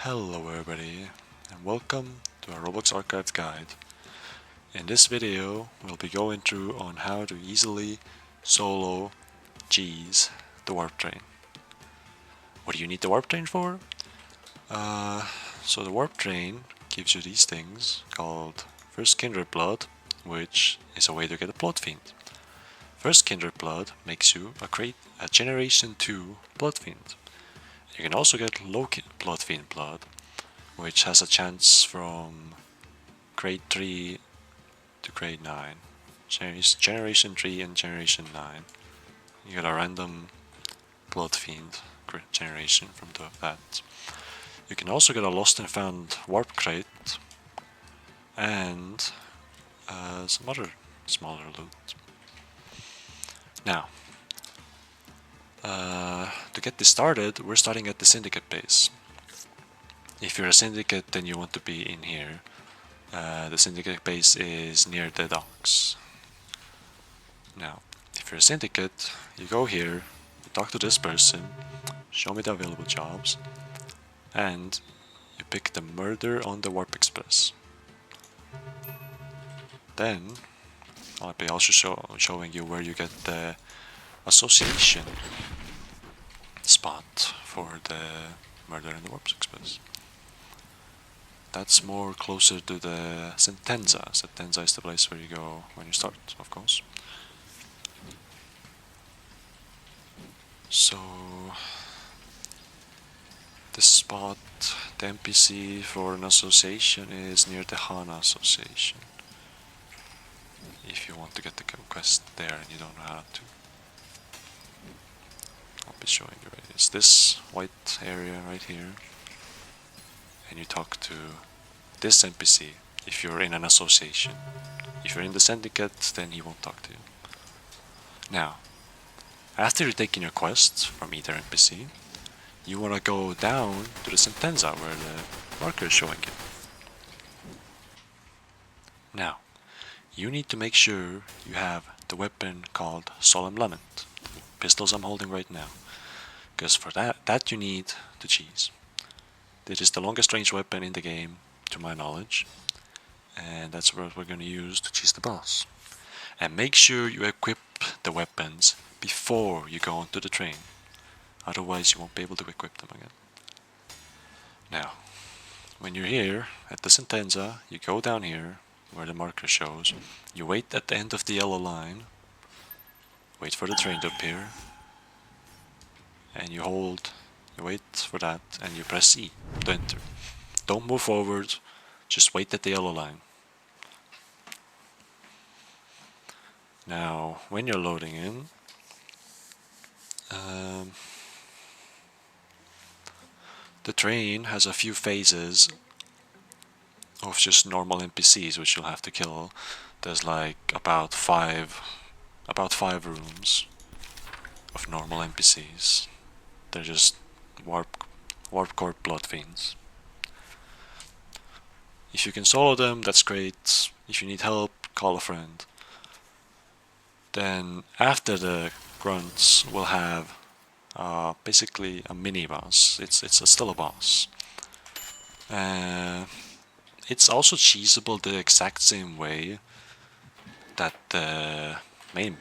Hello everybody, and welcome to our Roblox Archived guide. In this video, we'll be going through on how to easily solo cheese the warp train. What do you need the warp train for? So the warp train gives you these things called First Kindred Blood, which is a way to get a bloodfiend. First Kindred Blood makes you a Generation 2 bloodfiend. You can also get low bloodfiend blood, which has a chance from grade 3 to grade 9. Generation 3 and Generation 9. You get a random bloodfiend generation from that. You can also get a lost and found warp crate and some other smaller loot. Now, to get this started, we're starting at the Syndicate base. If you're a Syndicate, then you want to be in here. The Syndicate base is near the docks. Now, if you're a Syndicate, you go here, you talk to this person, show me the available jobs, and you pick the Murder on the Warp Express. Then, I'll be also showing you where you get the association spot for the Murder on the Warp Express. That's more closer to the Sentenza. Sentenza is the place where you go when you start, of course. So, this spot, the NPC for an association is near the Hana Association. If you want to get the quest there and you don't know how to. I'll be showing you right. It's this white area right here. And you talk to this NPC if you're in an association. If you're in the Syndicate, then he won't talk to you. Now, after you've taken your quest from either NPC, you want to go down to the Sentenza where the marker is showing you. Now, you need to make sure you have the weapon called Solemn Lament, the pistols I'm holding right now, because for that you need to cheese. It is the longest range weapon in the game, to my knowledge, and that's what we're going to use to cheese the boss. And make sure you equip the weapons before you go onto the train, otherwise you won't be able to equip them again. Now, when you're here at the Sentenza, you go down here where the marker shows, you wait at the end of the yellow line, wait for the train to appear, and you wait for that and you press E to enter. Don't move forward, just wait at the yellow line. Now, when you're loading in, the train has a few phases of just normal NPCs which you'll have to kill. There's like about five rooms of normal NPCs. They're just warp core bloodfiends. If you can solo them, that's great. If you need help, call a friend. Then after the grunts, we'll have basically a mini boss. It's still a boss. It's also cheesable the exact same way that the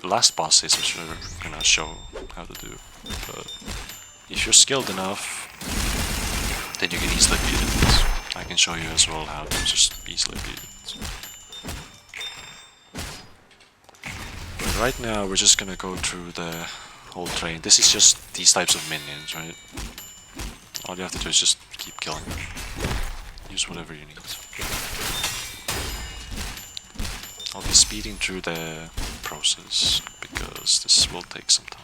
last boss is, which we're gonna show how to do. But if you're skilled enough, then you can easily beat it. I can show you as well how to just easily beat it. But right now we're just gonna go through the whole train. This is just these types of minions, right? All you have to do is just keep killing them. Use whatever you need. I'll be speeding through the process because this will take some time.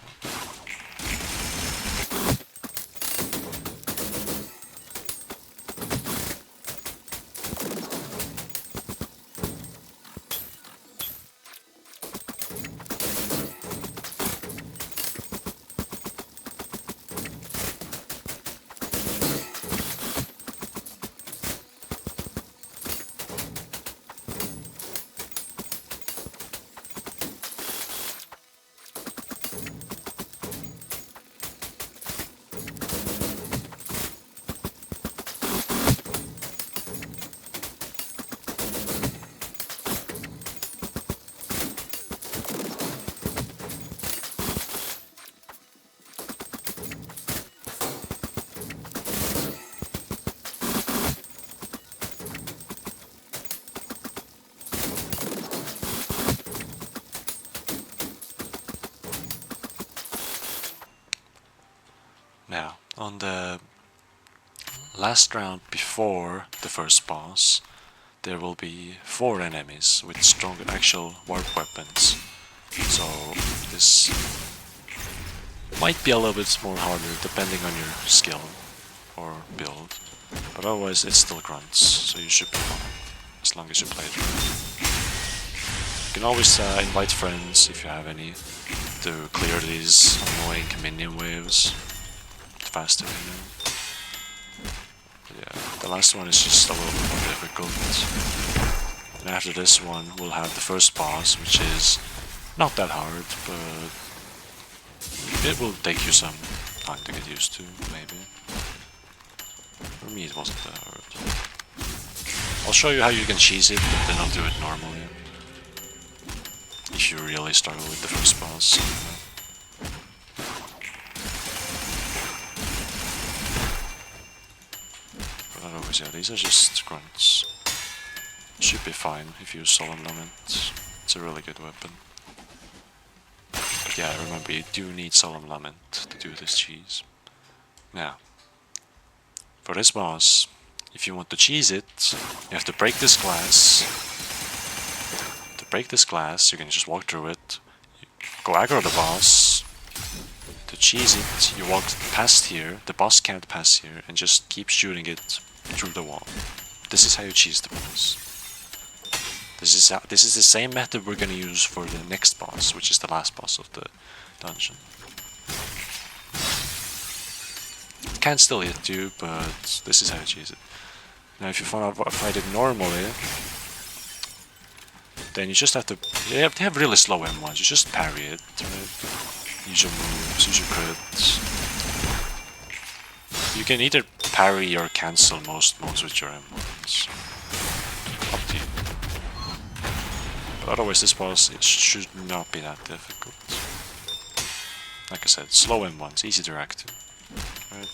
on the last round before the first boss, there will be 4 enemies with strong actual warp weapons. So this might be a little bit more harder depending on your skill or build, but otherwise it's still grunts, so you should be fine as long as you play it right. You can always invite friends if you have any to clear these annoying minion waves faster. But yeah, the last one is just a little bit more difficult. And after this one, we'll have the first boss, which is not that hard, but it will take you some time to get used to, maybe. For me, it wasn't that hard. I'll show you how you can cheese it, but then I'll do it normally. If you really struggle with the first boss. But otherwise, yeah, these are just grunts. Should be fine if you use Solemn Lament. It's a really good weapon. But yeah, remember, you do need Solemn Lament to do this cheese. Now, for this boss, if you want to cheese it, you have to break this glass. To break this glass, you can just walk through it. You go aggro the boss. To cheese it, you walk past here. The boss can't pass here, and just keep shooting it through the wall. This is how you cheese the boss. This is the same method we're gonna use for the next boss, which is the last boss of the dungeon. It can still hit you, but this is how you cheese it. Now, if you want to fight it normally, then you just have to. You have to have really slow M1s. You just parry it, right? Use your moves, use your crits. You can either parry or cancel most moves with your M1s. Up to you. But otherwise, this boss it should not be that difficult. Like I said, slow M1s, easy to react to. Right?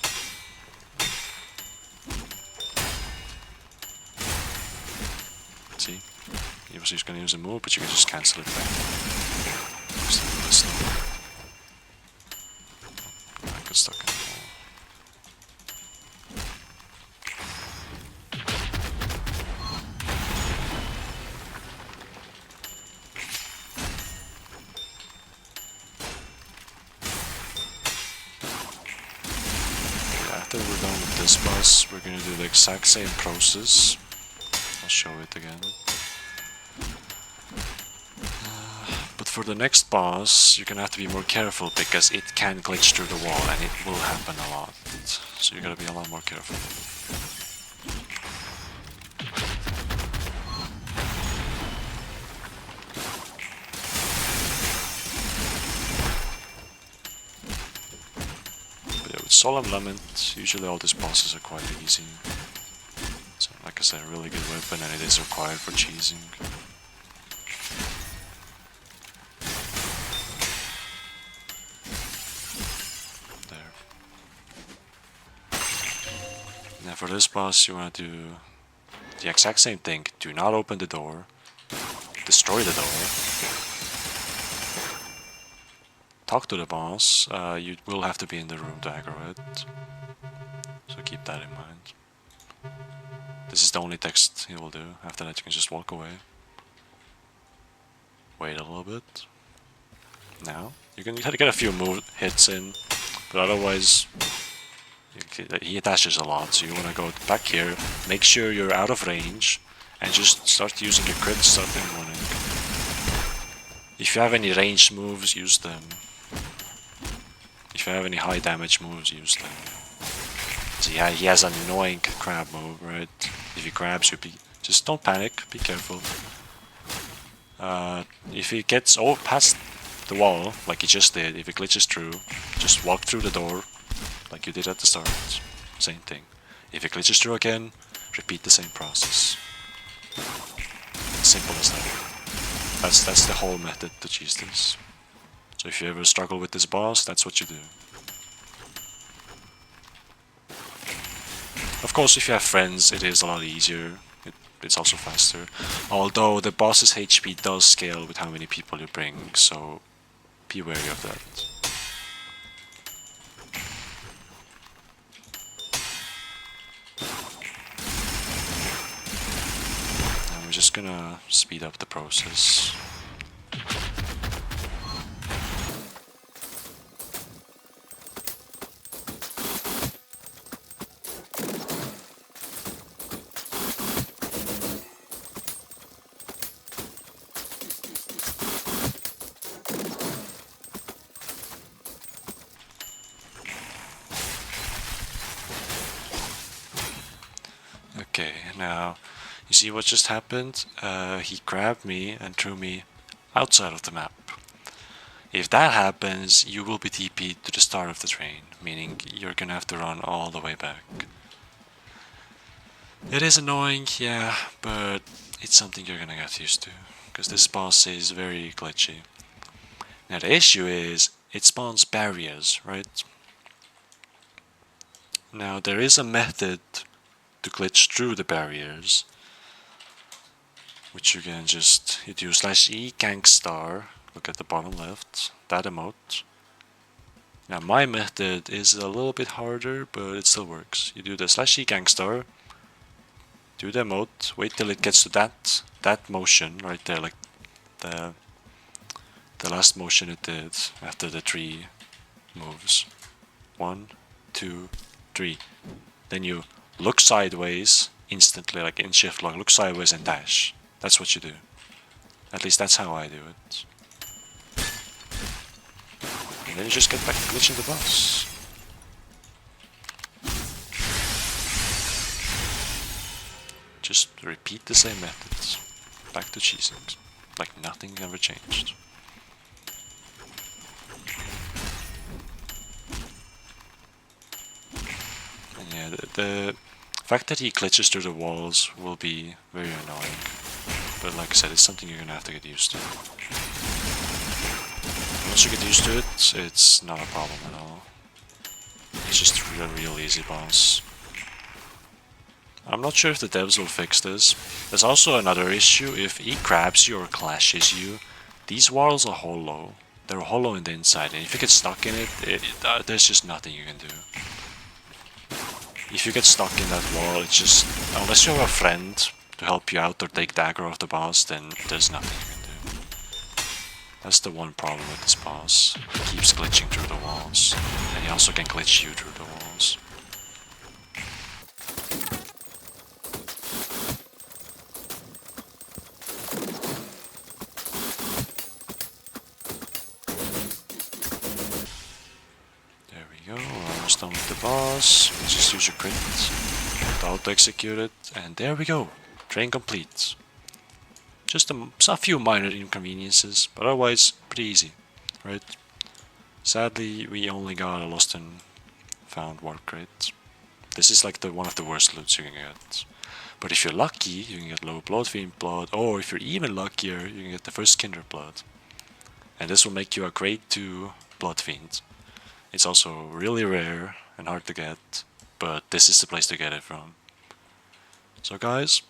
See? He was just gonna use a move, but you can just cancel it back. Just really slow. I got stuck in the wall. After we're done with this boss, we're gonna do the exact same process. I'll show it again. But for the next boss, you're gonna have to be more careful because it can glitch through the wall and it will happen a lot. So you gotta be a lot more careful. But yeah, with Solemn Lament, usually all these bosses are quite easy. So, like I said, a really good weapon, and it is required for cheesing. There. Now for this boss, you want to do the exact same thing. Do not open the door. Destroy the door. Talk to the boss. You will have to be in the room to aggro it. So keep that in mind. This is the only text he will do. After that you can just walk away. Wait a little bit. Now, you can get a few hits in, but otherwise he attaches a lot, so you want to go back here, make sure you're out of range, and just start using your crits, start M1ing. If you have any ranged moves, use them. If you have any high damage moves, use them. So yeah, he has an annoying crab move, right? If he grabs you, just don't panic, be careful. If he gets past the wall, like he just did, if he glitches through, just walk through the door, like you did at the start. Same thing. If he glitches through again, repeat the same process. Simple as that. That's the whole method to cheese this. So if you ever struggle with this boss, that's what you do. Of course, if you have friends, it is a lot easier. It's also faster. Although the boss's HP does scale with how many people you bring, so be wary of that. I'm just gonna speed up the process. Okay, now you see what just happened? He grabbed me and threw me outside of the map. If that happens, you will be TP'd to the start of the train, meaning you're gonna have to run all the way back. It is annoying, yeah, but it's something you're gonna get used to, because this boss is very glitchy. Now the issue is, it spawns barriers, right? Now there is a method to glitch through the barriers, which you can just, you do /E gangstar, look at the bottom left, that emote. Now my method is a little bit harder, but it still works. You do the /E gangstar, do the emote, wait till it gets to that motion right there, like the last motion it did after the 3 moves. 1, 2, 3. Then you look sideways instantly, like in shift lock, look sideways and dash. That's what you do. At least that's how I do it. And then you just get back to glitching the boss. Just repeat the same methods. Back to cheesing. Like nothing ever changed. And yeah, the fact that he glitches through the walls will be very annoying. But like I said, it's something you're gonna have to get used to. Once you get used to it, it's not a problem at all. It's just a real easy boss. I'm not sure if the devs will fix this. There's also another issue. If he grabs you or clashes you, these walls are hollow. They're hollow in the inside, and if you get stuck in it, there's just nothing you can do. If you get stuck in that wall, it's just, unless you have a friend to help you out or take dagger off the boss, then there's nothing you can do. That's the one problem with this boss. He keeps glitching through the walls, and he also can glitch you through the walls. There we go, almost done with the boss. We just use your crit, auto execute it, and there we go. Train complete. Just a few minor inconveniences, but otherwise pretty easy, right? Sadly, we only got a lost and found warp crate. This is like one of the worst loots you can get. But if you're lucky, you can get low bloodfiend blood, or if you're even luckier, you can get the first kindred blood. And this will make you a grade 2 bloodfiend. It's also really rare and hard to get, but this is the place to get it from. So guys,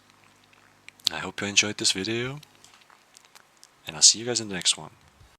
I hope you enjoyed this video, and I'll see you guys in the next one.